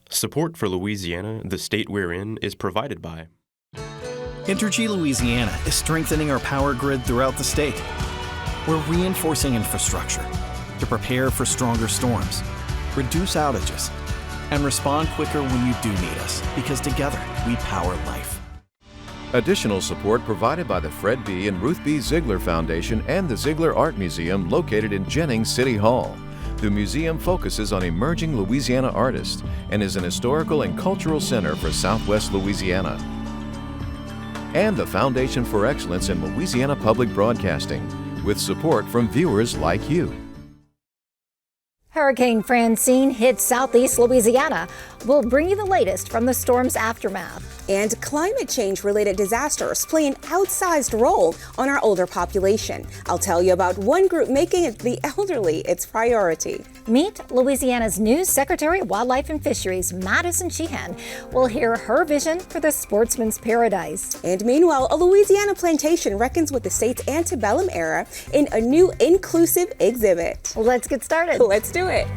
Support for Louisiana, the state we're in, is provided by Entergy Louisiana is strengthening our power grid throughout the state. We're reinforcing infrastructure to prepare for stronger storms, reduce outages, and respond quicker when you do need us, because together we power life. Additional support provided by the Fred B. and Ruth B. Ziegler Foundation and the Ziegler Art Museum located in Jennings City Hall. The museum focuses on emerging Louisiana artists and is an historical and cultural center for Southwest Louisiana. And the Foundation for Excellence in Louisiana Public Broadcasting, with support from viewers like you. Hurricane Francine hit southeast Louisiana. We'll bring you the latest from the storm's aftermath. And climate change-related disasters play an outsized role on our older population. I'll tell you about one group making the elderly its priority. Meet Louisiana's new Secretary of Wildlife and Fisheries, Madison Sheahan. We'll hear her vision for the sportsman's paradise. And meanwhile, a Louisiana plantation reckons with the state's antebellum era in a new inclusive exhibit. Let's get started. Let's do it.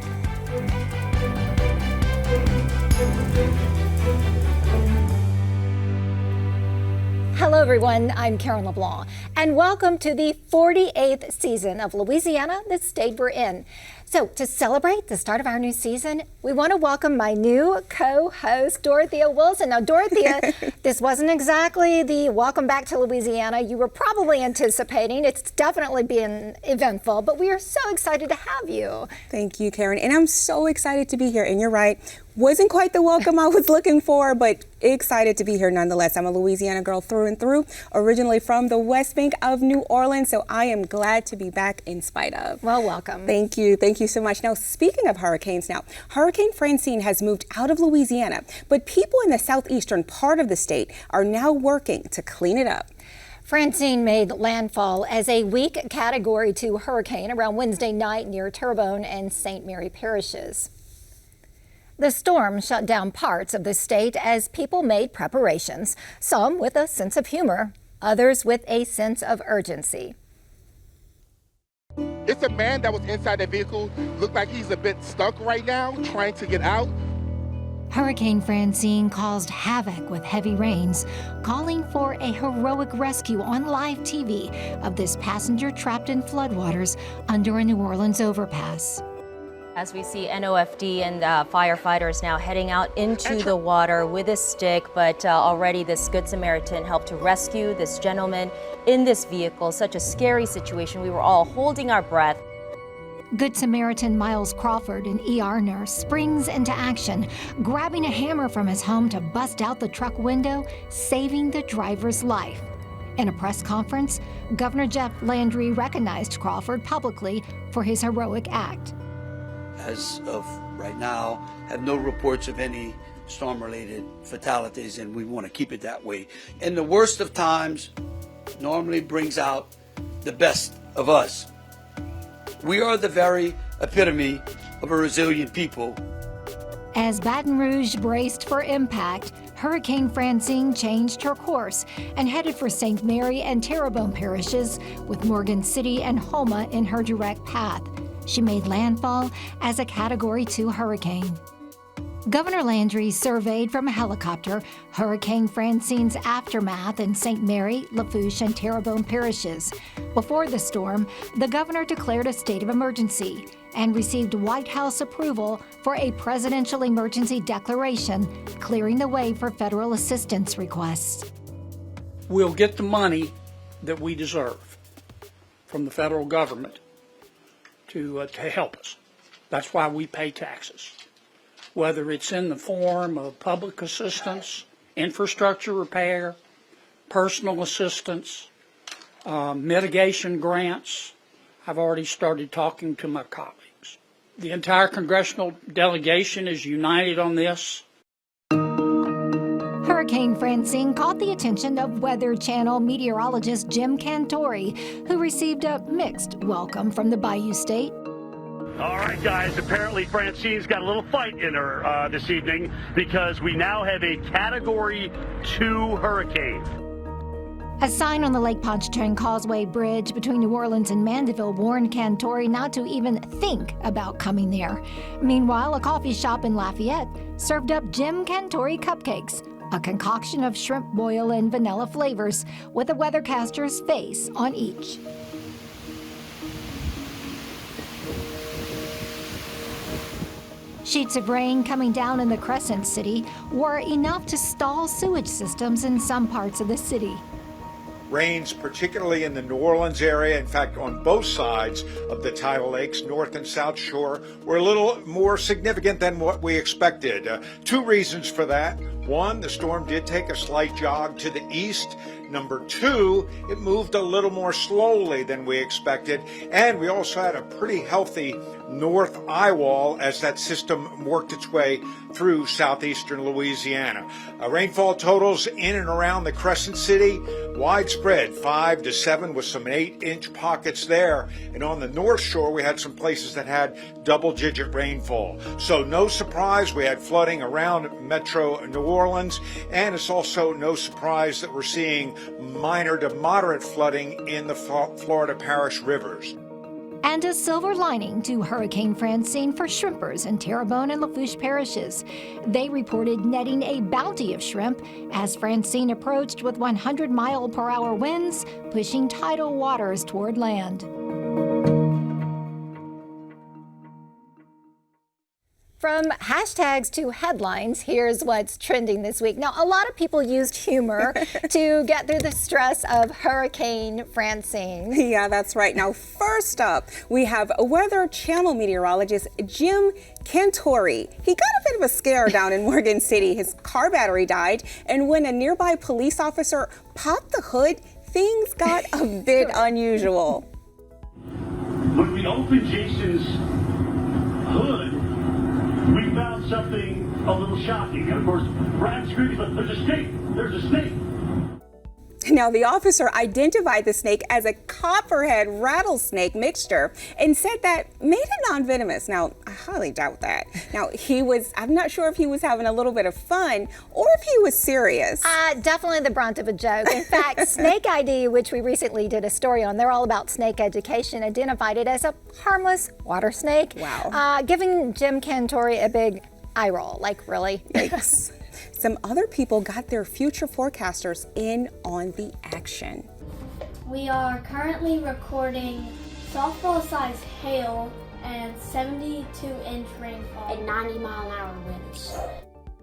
Hello, everyone. I'm Karen LeBlanc, and welcome to the 48th season of Louisiana, the state we're in. So, to celebrate the start of our new season, we want to welcome my new co-host, Dorothea Wilson. Now, Dorothea, this wasn't exactly the welcome back to Louisiana you were probably anticipating. It's definitely been eventful, but we are so excited to have you. Thank you, Karen. And I'm so excited to be here. And you're right. Wasn't quite the welcome I was looking for, but excited to be here nonetheless. I'm a Louisiana girl through and through, originally from the West Bank of New Orleans, so I am glad to be back in spite of. Well, welcome. Thank you. Thank you so much. Now, speaking of hurricanes now, Hurricane Francine has moved out of Louisiana, but people in the southeastern part of the state are now working to clean it up. Francine made landfall as a weak Category 2 hurricane around Wednesday night near Terrebonne and St. Mary parishes. The storm shut down parts of the state as people made preparations, some with a sense of humor, others with a sense of urgency. It's a man that was inside the vehicle, looked like he's a bit stuck right now, trying to get out. Hurricane Francine caused havoc with heavy rains, calling for a heroic rescue on live TV of this passenger trapped in floodwaters under a New Orleans overpass. As we see NOFD and firefighters now heading out into the water with a stick, but already this Good Samaritan helped to rescue this gentleman in this vehicle. Such a scary situation. We were all holding our breath. Good Samaritan Miles Crawford, an ER nurse, springs into action, grabbing a hammer from his home to bust out the truck window, saving the driver's life. In a press conference, Governor Jeff Landry recognized Crawford publicly for his heroic act. As of right now, have no reports of any storm-related fatalities, and we want to keep it that way. In the worst of times, normally brings out the best of us. We are the very epitome of a resilient people. As Baton Rouge braced for impact, Hurricane Francine changed her course and headed for St. Mary and Terrebonne parishes, with Morgan City and Houma in her direct path. She made landfall as a Category 2 hurricane. Governor Landry surveyed from a helicopter Hurricane Francine's aftermath in St. Mary, Lafourche, and Terrebonne parishes. Before the storm, the governor declared a state of emergency and received White House approval for a presidential emergency declaration, clearing the way for federal assistance requests. We'll get the money that we deserve from the federal government to help us. That's why we pay taxes. Whether it's in the form of public assistance, infrastructure repair, personal assistance, mitigation grants. I've already started talking to my colleagues. The entire congressional delegation is united on this. Hurricane Francine caught the attention of Weather Channel meteorologist Jim Cantori, who received a mixed welcome from the Bayou State. All right, guys, apparently Francine's got a little fight in her this evening because we now have a Category 2 hurricane. A sign on the Lake Pontchartrain Causeway Bridge between New Orleans and Mandeville warned Cantori not to even think about coming there. Meanwhile, a coffee shop in Lafayette served up Jim Cantori cupcakes, a concoction of shrimp boil and vanilla flavors with a weathercaster's face on each. Sheets of rain coming down in the Crescent City were enough to stall sewage systems in some parts of the city. Rains, particularly in the New Orleans area, in fact, on both sides of the tidal lakes, North and South Shore, were a little more significant than what we expected. Two reasons for that. One, the storm did take a slight jog to the east. Number two, it moved a little more slowly than we expected. And we also had a pretty healthy north eye wall as that system worked its way through southeastern Louisiana. Rainfall totals in and around the Crescent City, widespread, 5 to 7 with some 8-inch pockets there. And on the North Shore, we had some places that had double-digit rainfall. So no surprise, we had flooding around Metro New Orleans, and it's also no surprise that we're seeing minor to moderate flooding in the Florida parish rivers. And a silver lining to Hurricane Francine for shrimpers in Terrebonne and Lafourche parishes. They reported netting a bounty of shrimp as Francine approached with 100-mile-per-hour winds, pushing tidal waters toward land. From hashtags to headlines, here's what's trending this week. Now, a lot of people used humor to get through the stress of Hurricane Francine. Yeah, that's right. Now, first up, we have Weather Channel meteorologist Jim Cantori. He got a bit of a scare down in Morgan City. His car battery died, and when a nearby police officer popped the hood, things got a bit unusual. When we opened Jason's hood, we found something a little shocking. And of course, Brad screams, "There's a snake! There's a snake!" Now, the officer identified the snake as a copperhead rattlesnake mixture and said that made it non-venomous. Now, I highly doubt that. Now, I'm not sure if he was having a little bit of fun or if he was serious. Definitely the brunt of a joke. In fact, Snake ID, which we recently did a story on, they're all about snake education, identified it as a harmless water snake. Wow. Giving Jim Cantori a big eye roll. Like, really? Yikes. Some other people got their future forecasters in on the action. We are recording softball-sized hail and 72-inch rainfall and 90-mile-an-hour winds.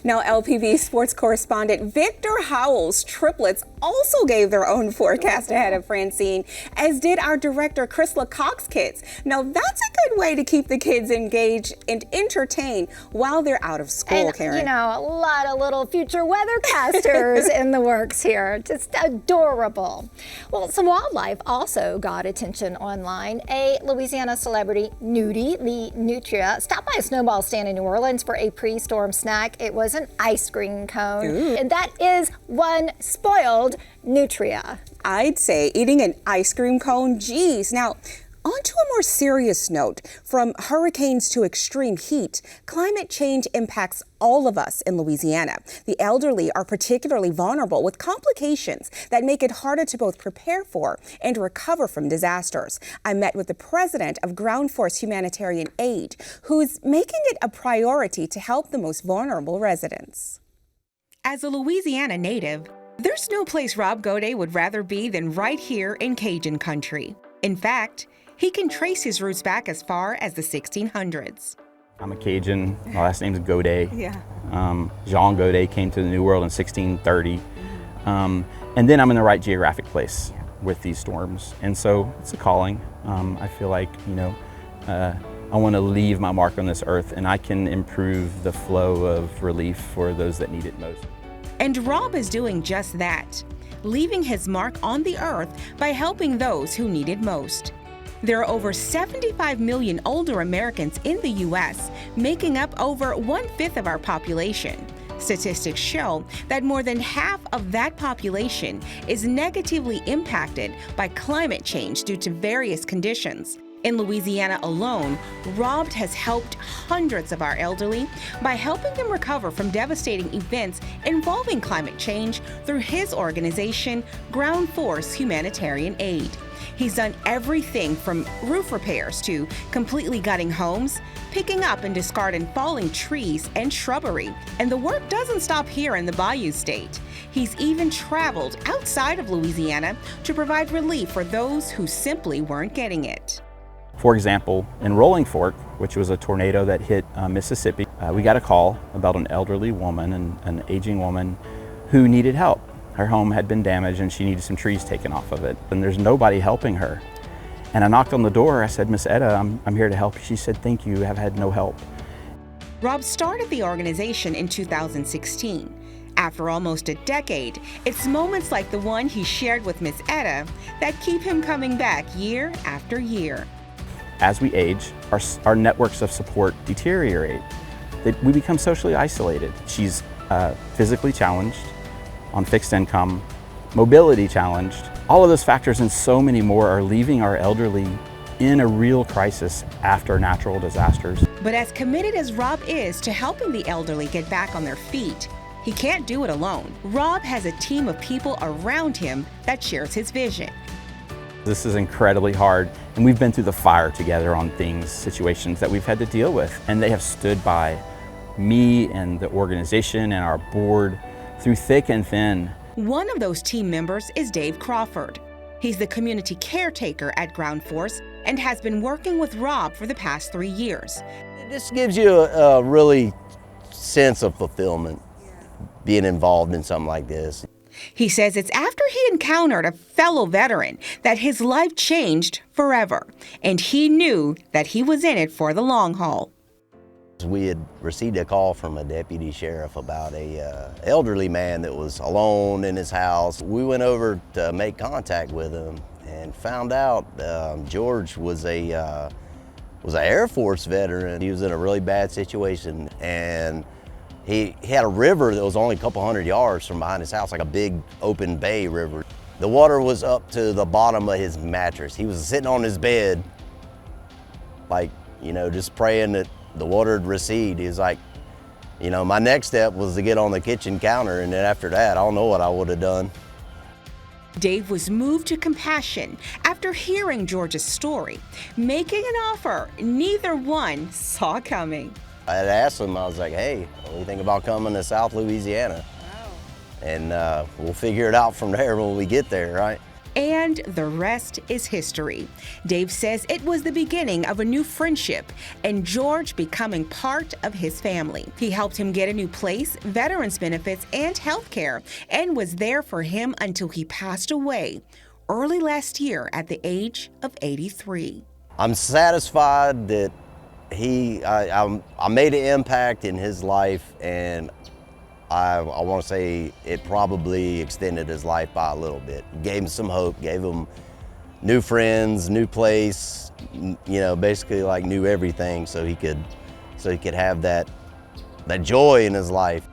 Now, LPV sports correspondent Victor Howell's triplets also gave their own forecast ahead of Francine, as did our director Kristi Cox's kids. Now, that's a good way to keep the kids engaged and entertained while they're out of school, Karen. You know, a lot of little future weathercasters in the works here. Just adorable. Well, some wildlife also got attention online. A Louisiana celebrity, Nudie, the Nutria, stopped by a snowball stand in New Orleans for a pre-storm snack. It was an ice cream cone. Ooh. And that is one spoiled nutria. I'd say eating an ice cream cone, geez. Now, on to a more serious note. From hurricanes to extreme heat, climate change impacts all of us in Louisiana. The elderly are particularly vulnerable with complications that make it harder to both prepare for and recover from disasters. I met with the president of Ground Force Humanitarian Aid, who's making it a priority to help the most vulnerable residents. As a Louisiana native, there's no place Rob Godet would rather be than right here in Cajun country. In fact, he can trace his roots back as far as the 1600s. I'm a Cajun. My last name's Godet. Yeah. Jean Godet came to the New World in 1630. And then I'm in the right geographic place with these storms. And so it's a calling. I feel like, I want to leave my mark on this earth, and I can improve the flow of relief for those that need it most. And Rob is doing just that, leaving his mark on the earth by helping those who need it most. There are over 75 million older Americans in the U.S., making up over 1/5 of our population. Statistics show that more than half of that population is negatively impacted by climate change due to various conditions, In Louisiana alone, Rob has helped hundreds of our elderly by helping them recover from devastating events involving climate change through his organization, Ground Force Humanitarian Aid. He's done everything from roof repairs to completely gutting homes, picking up and discarding falling trees and shrubbery. And the work doesn't stop here in the Bayou State. He's even traveled outside of Louisiana to provide relief for those who simply weren't getting it. For example, in Rolling Fork, which was a tornado that hit Mississippi, we got a call about an elderly woman, an aging woman, who needed help. Her home had been damaged and she needed some trees taken off of it. And there's nobody helping her. And I knocked on the door. I said, Miss Etta, I'm here to help. She said, thank you, I've had no help. Rob started the organization in 2016. After almost a decade, it's moments like the one he shared with Miss Etta that keep him coming back year after year. As we age, our networks of support deteriorate. We become socially isolated. She's physically challenged, on fixed income, mobility challenged. All of those factors and so many more are leaving our elderly in a real crisis after natural disasters. But as committed as Rob is to helping the elderly get back on their feet, he can't do it alone. Rob has a team of people around him that shares his vision. This is incredibly hard, and we've been through the fire together on situations that we've had to deal with, and they have stood by me and the organization and our board through thick and thin. One of those team members is Dave Crawford. He's the community caretaker at Ground Force and has been working with Rob for the past 3 years. This gives you a really sense of fulfillment, being involved in something like this. He says it's after he encountered a fellow veteran that his life changed forever, and he knew that he was in it for the long haul. We had received a call from a deputy sheriff about a elderly man that was alone in his house. We went over to make contact with him and found out George was an Air Force veteran. He was in a really bad situation, and he had a river that was only a couple hundred yards from behind his house, like a big open bay river. The water was up to the bottom of his mattress. He was sitting on his bed, like, just praying that the water would recede. He was like, my next step was to get on the kitchen counter, and then after that, I don't know what I would have done. Dave was moved to compassion after hearing George's story, making an offer neither one saw coming. I had asked him, I was like, hey, what do you think about coming to South Louisiana? Wow. And we'll figure it out from there when we get there, right? And the rest is history. Dave says it was the beginning of a new friendship and George becoming part of his family. He helped him get a new place, veterans benefits, and health care, and was there for him until he passed away early last year at the age of 83. I'm satisfied that I made an impact in his life, and I want to say it probably extended his life by a little bit. Gave him some hope, gave him new friends, new place, basically like new everything so he could have that joy in his life.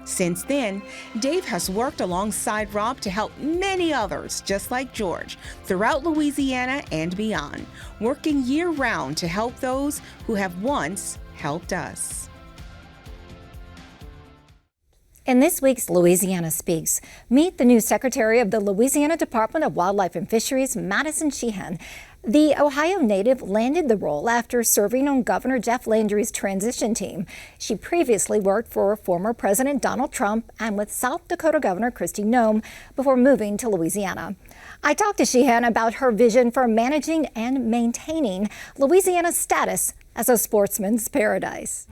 Since then, Dave has worked alongside Rob to help many others just like George throughout Louisiana and beyond, working year-round to help those who have once helped us. In this week's Louisiana Speaks, meet the new Secretary of the Louisiana Department of Wildlife and Fisheries, Madison Sheahan. The Ohio native landed the role after serving on Governor Jeff Landry's transition team. She previously worked for former President Donald Trump and with South Dakota Governor Kristi Noem before moving to Louisiana. I talked to Sheahan about her vision for managing and maintaining Louisiana's status as a sportsman's paradise.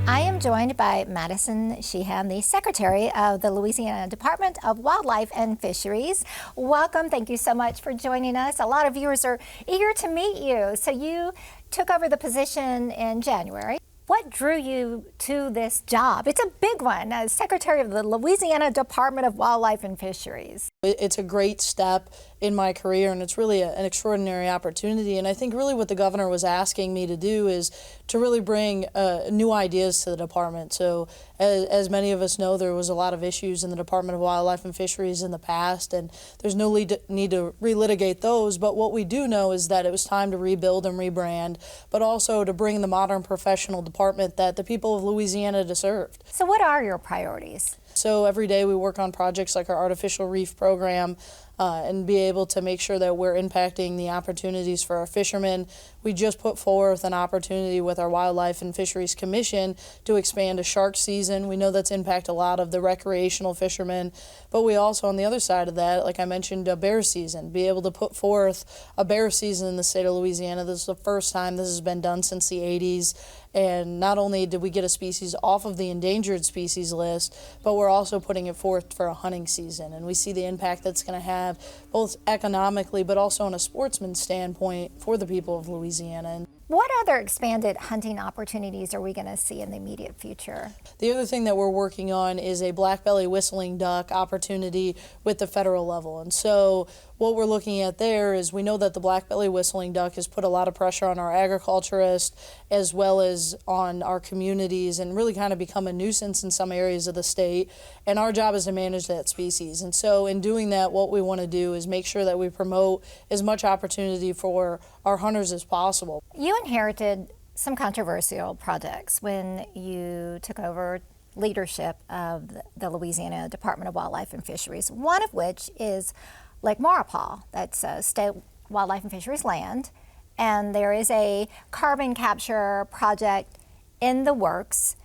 I am joined by Madison Sheahan, the Secretary of the Louisiana Department of Wildlife and Fisheries. Welcome. Thank you so much for joining us. A lot of viewers are eager to meet you. So you took over the position in January. What drew you to this job? It's a big one as Secretary of the Louisiana Department of Wildlife and Fisheries. It's a great step in my career, and it's really an extraordinary opportunity. And I think really what the governor was asking me to do is to really bring new ideas to the department. So as many of us know, there was a lot of issues in the Department of Wildlife and Fisheries in the past, and there's no need to relitigate those. But what we do know is that it was time to rebuild and rebrand, but also to bring the modern professional department that the people of Louisiana deserved. So what are your priorities? So every day we work on projects like our artificial reef program and be able to make sure that we're impacting the opportunities for our fishermen. We just put forth an opportunity with our Wildlife and Fisheries Commission to expand a shark season. We know that's impacted a lot of the recreational fishermen, but we also, on the other side of that, like I mentioned, a bear season, be able to put forth a bear season in the state of Louisiana. This is the first time this has been done since the 80s. And not only did we get a species off of the endangered species list, but we're also putting it forth for a hunting season. And we see the impact that's going to have both economically, but also on a sportsman standpoint for the people of Louisiana. What other expanded hunting opportunities are we going to see in the immediate future? The other thing that we're working on is a black-belly whistling duck opportunity with the federal level. And so what we're looking at there is we know that the black-belly whistling duck has put a lot of pressure on our agriculturists as well as on our communities and really kind of become a nuisance in some areas of the state. And our job is to manage that species. And so in doing that, what we want to do is make sure that we promote as much opportunity for our hunters as possible. You inherited some controversial projects when you took over leadership of the Louisiana Department of Wildlife and Fisheries, one of which is Lake Maurepas. That's state wildlife and fisheries land, and there is a carbon capture project in the works.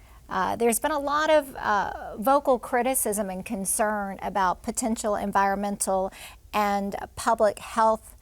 There's been a lot of vocal criticism and concern about potential environmental and public health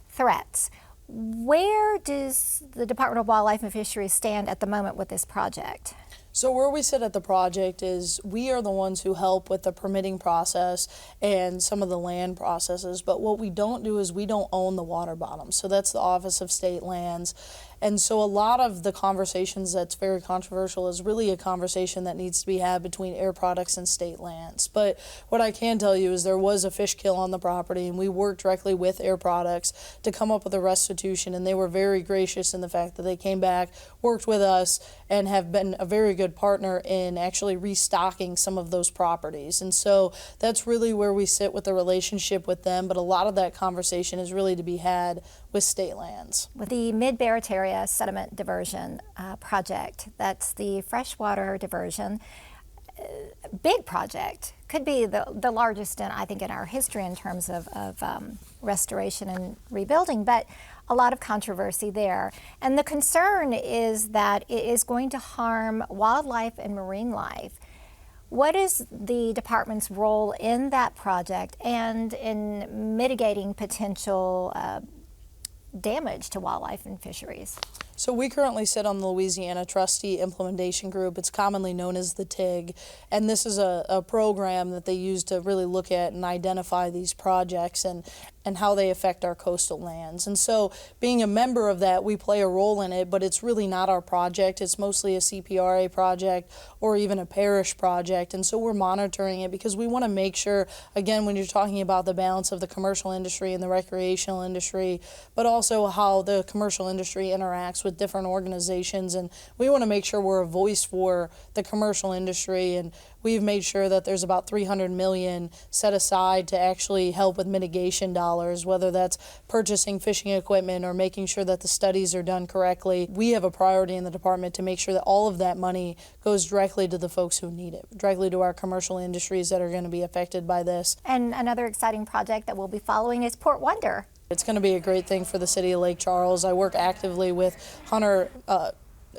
threats. Where does the Department of Wildlife and Fisheries stand at the moment with this project? So where we sit at the project is we are the ones who help with the permitting process and some of the land processes, but what we don't do is we don't own the water bottom. So that's the Office of State Lands. And so a lot of the conversations that's very controversial is really a conversation that needs to be had between Air Products and state lands. But what I can tell you is there was a fish kill on the property, and we worked directly with Air Products to come up with a restitution, and they were very gracious in the fact that they came back, worked with us, and have been a very good partner in actually restocking some of those properties. And so that's really where we sit with the relationship with them, but a lot of that conversation is really to be had with state lands. With the Mid-Barataria Sediment Diversion project, that's the freshwater diversion, big project, could be the largest I think in our history in terms of restoration and rebuilding, but a lot of controversy there. And the concern is that it is going to harm wildlife and marine life. What is the department's role in that project and in mitigating potential damage to wildlife and fisheries? So we currently sit on the Louisiana Trustee Implementation Group. It's commonly known as the TIG, and this is a program that they use to really look at and identify these projects and how they affect our coastal lands. And so being a member of that, we play a role in it, but it's really not our project. It's mostly a CPRA project or even a parish project. And so we're monitoring it because we want to make sure, again, when you're talking about the balance of the commercial industry and the recreational industry, but also how the commercial industry interacts with different organizations. And we want to make sure we're a voice for the commercial industry. And we've made sure that there's about $300 million set aside to actually help with mitigation dollars, whether that's purchasing fishing equipment or making sure that the studies are done correctly. We have a priority in the department to make sure that all of that money goes directly to the folks who need it, directly to our commercial industries that are going to be affected by this. And another exciting project that we'll be following is Port Wonder. It's going to be a great thing for the city of Lake Charles. I work actively with Mayor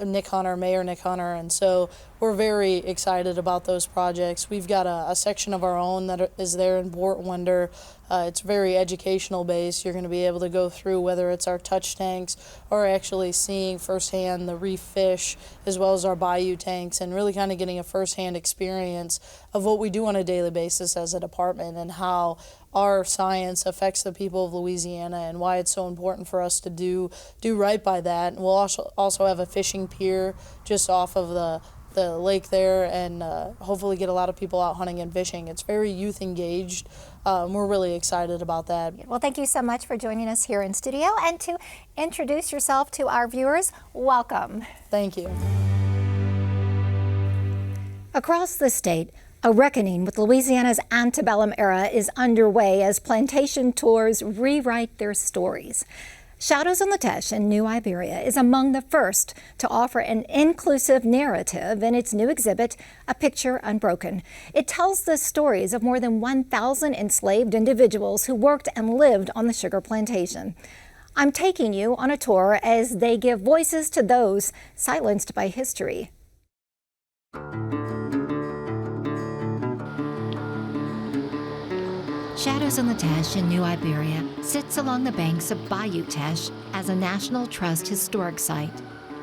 Nick Hunter, and so we're very excited about those projects. We've got a section of our own that is there in Port Wonder. It's very educational based. You're going to be able to go through whether it's our touch tanks or actually seeing firsthand the reef fish as well as our bayou tanks and really kind of getting a firsthand experience of what we do on a daily basis as a department and how our science affects the people of Louisiana and why it's so important for us to do right by that. And we'll also have a fishing pier just off of the the lake there and hopefully get a lot of people out hunting and fishing. It's very youth engaged. We're really excited about that. Well, thank you so much for joining us here in studio, and to introduce yourself to our viewers, welcome. Thank you. Across the state, a reckoning with Louisiana's antebellum era is underway as plantation tours rewrite their stories. Shadows on the Teche in New Iberia is among the first to offer an inclusive narrative in its new exhibit, A Picture Unbroken. It tells the stories of more than 1,000 enslaved individuals who worked and lived on the sugar plantation. I'm taking you on a tour as they give voices to those silenced by history. Shadows on the Teche in New Iberia sits along the banks of Bayou Teche as a National Trust historic site.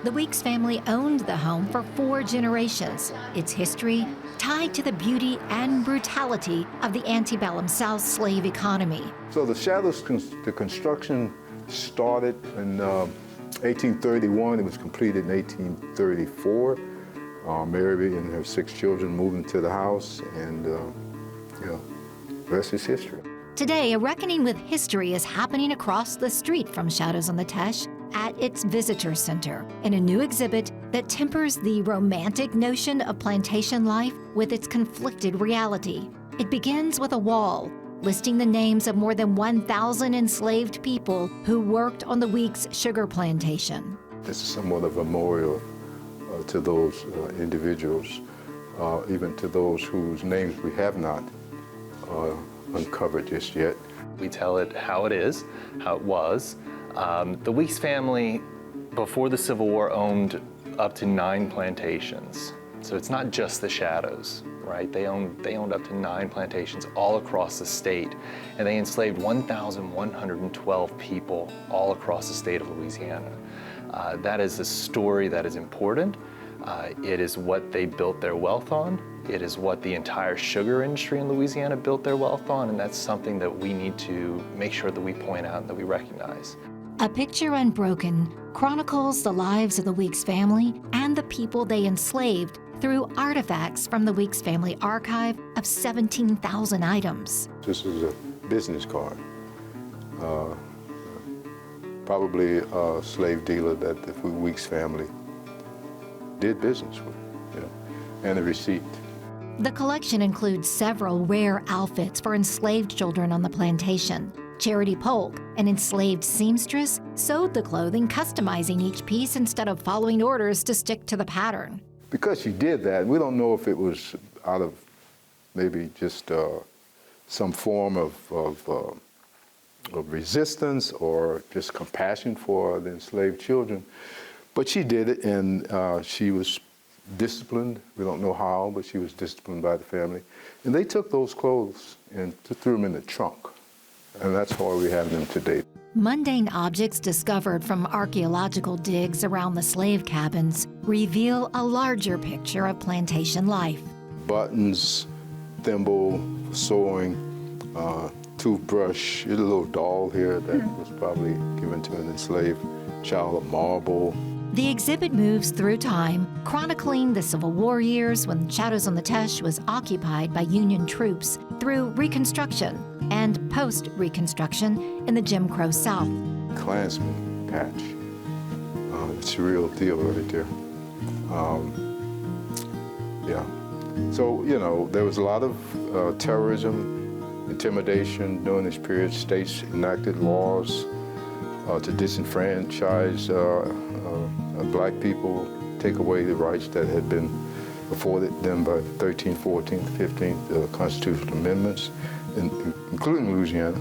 The Weeks family owned the home for 4 generations. Its history tied to the beauty and brutality of the antebellum South slave economy. So the Shadows, the construction started in 1831. It was completed in 1834. Mary and her 6 children moved into the house, and the rest is history. Today, a reckoning with history is happening across the street from Shadows on the Teche at its visitor center in a new exhibit that tempers the romantic notion of plantation life with its conflicted reality. It begins with a wall listing the names of more than 1,000 enslaved people who worked on the Weeks sugar plantation. This is somewhat of a memorial to those individuals, even to those whose names we have not uncovered just yet. We tell it how it is, how it was. The Weeks family, before the Civil War, owned up to 9 plantations. So it's not just the Shadows, right? They owned up to 9 plantations all across the state, and they enslaved 1,112 people all across the state of Louisiana. That is a story that is important. It is what they built their wealth on. It is what the entire sugar industry in Louisiana built their wealth on, and that's something that we need to make sure that we point out and that we recognize. A Picture Unbroken chronicles the lives of the Weeks family and the people they enslaved through artifacts from the Weeks family archive of 17,000 items. This is a business card. Probably a slave dealer that the Weeks family did business with, and a receipt. The collection includes several rare outfits for enslaved children on the plantation. Charity Polk, an enslaved seamstress, sewed the clothing, customizing each piece instead of following orders to stick to the pattern. Because she did that, we don't know if it was out of maybe just some form of resistance or just compassion for the enslaved children. But she did it, and she was disciplined. We don't know how, but she was disciplined by the family. And they took those clothes and threw them in the trunk. And that's why we have them today. Mundane objects discovered from archaeological digs around the slave cabins reveal a larger picture of plantation life. Buttons, thimble, sewing, toothbrush, a little doll here that was probably given to an enslaved child, a marble. The exhibit moves through time, chronicling the Civil War years when Shadows on the Teche was occupied by Union troops, through Reconstruction and post-Reconstruction in the Jim Crow South. Klansman patch. It's a real deal right there. Yeah. So, there was a lot of terrorism, intimidation during this period. States enacted laws to disenfranchise black people, take away the rights that had been afforded them by 13th, 14th, 15th constitutional amendments, including Louisiana.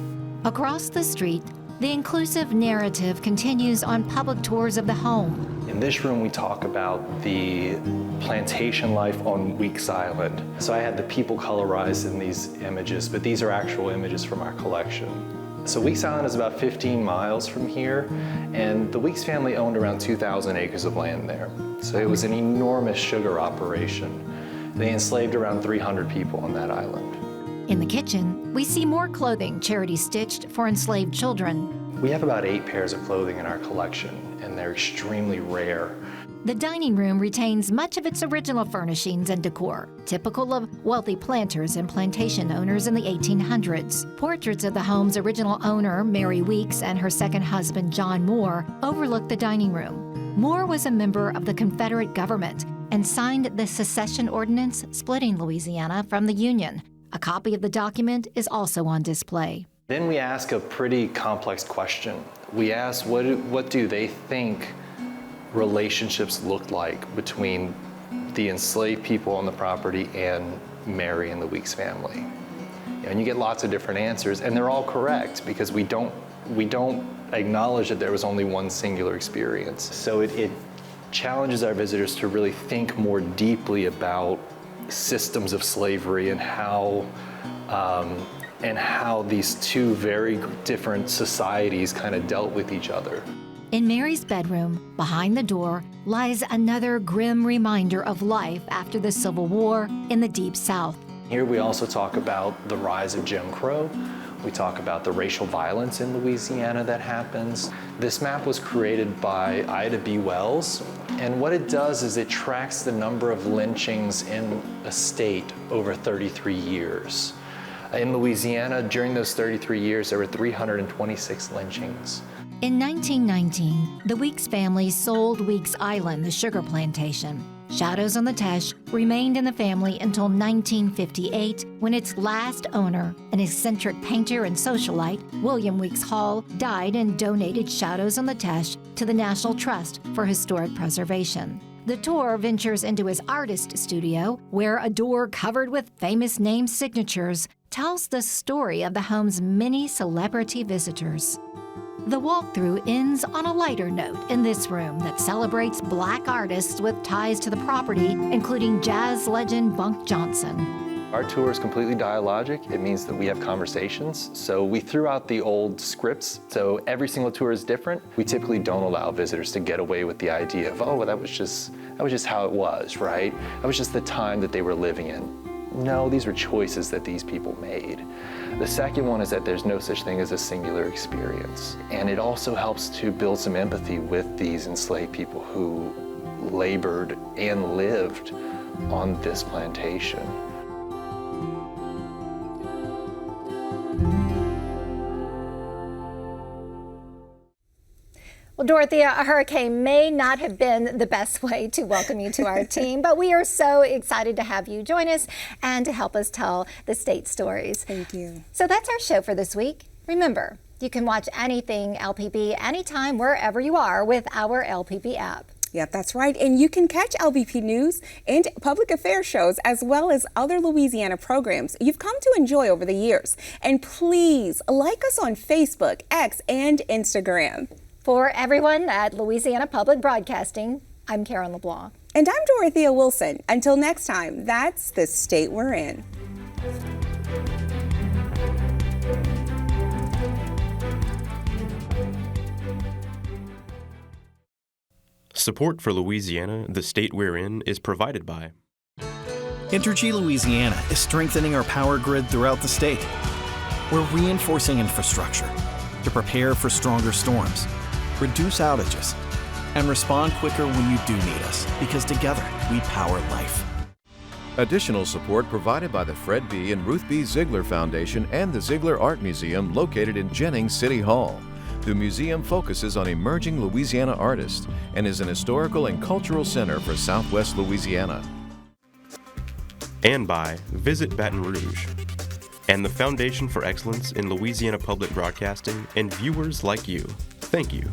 Across the street, the inclusive narrative continues on public tours of the home. In this room, we talk about the plantation life on Weeks Island. So I had the people colorized in these images, but these are actual images from our collection. So Weeks Island is about 15 miles from here, and the Weeks family owned around 2,000 acres of land there. So it was an enormous sugar operation. They enslaved around 300 people on that island. In the kitchen, we see more clothing Charity stitched for enslaved children. We have about 8 pairs of clothing in our collection, and they're extremely rare. The dining room retains much of its original furnishings and decor, typical of wealthy planters and plantation owners in the 1800s. Portraits of the home's original owner, Mary Weeks, and her second husband, John Moore, overlook the dining room. Moore was a member of the Confederate government and signed the secession ordinance splitting Louisiana from the Union. A copy of the document is also on display. Then we ask a pretty complex question. We ask, what do they think relationships looked like between the enslaved people on the property and Mary and the Weeks family? And you get lots of different answers, and they're all correct because we don't acknowledge that there was only one singular experience. So it challenges our visitors to really think more deeply about systems of slavery and how these two very different societies kind of dealt with each other. In Mary's bedroom, behind the door, lies another grim reminder of life after the Civil War in the Deep South. Here we also talk about the rise of Jim Crow. We talk about the racial violence in Louisiana that happens. This map was created by Ida B. Wells, and what it does is it tracks the number of lynchings in a state over 33 years. In Louisiana, during those 33 years, there were 326 lynchings. In 1919, the Weeks family sold Weeks Island, the sugar plantation. Shadows on the Teche remained in the family until 1958, when its last owner, an eccentric painter and socialite, William Weeks Hall, died and donated Shadows on the Teche to the National Trust for Historic Preservation. The tour ventures into his artist studio, where a door covered with famous name signatures tells the story of the home's many celebrity visitors. The walkthrough ends on a lighter note in this room that celebrates Black artists with ties to the property, including jazz legend Bunk Johnson. Our tour is completely dialogic. It means that we have conversations. So we threw out the old scripts. So every single tour is different. We typically don't allow visitors to get away with the idea of, oh, well, that was just how it was, right? That was just the time that they were living in. No, these were choices that these people made. The second one is that there's no such thing as a singular experience. And it also helps to build some empathy with these enslaved people who labored and lived on this plantation. Well, Dorothea, a hurricane may not have been the best way to welcome you to our team, but we are so excited to have you join us and to help us tell the state stories. Thank you. So that's our show for this week. Remember, you can watch anything LPB anytime, wherever you are, with our LPB app. Yep, that's right. And you can catch LBP News and public affairs shows, as well as other Louisiana programs you've come to enjoy over the years. And please like us on Facebook, X, and Instagram. For everyone at Louisiana Public Broadcasting, I'm Karen LeBlanc. And I'm Dorothea Wilson. Until next time, that's the state we're in. Support for Louisiana, the state we're in, is provided by Entergy Louisiana is strengthening our power grid throughout the state. We're reinforcing infrastructure to prepare for stronger storms, reduce outages, and respond quicker when you do need us, because together we power life. Additional support provided by the Fred B. and Ruth B. Ziegler Foundation and the Ziegler Art Museum located in Jennings City Hall. The museum focuses on emerging Louisiana artists and is an historical and cultural center for Southwest Louisiana. And by Visit Baton Rouge and the Foundation for Excellence in Louisiana Public Broadcasting and viewers like you. Thank you.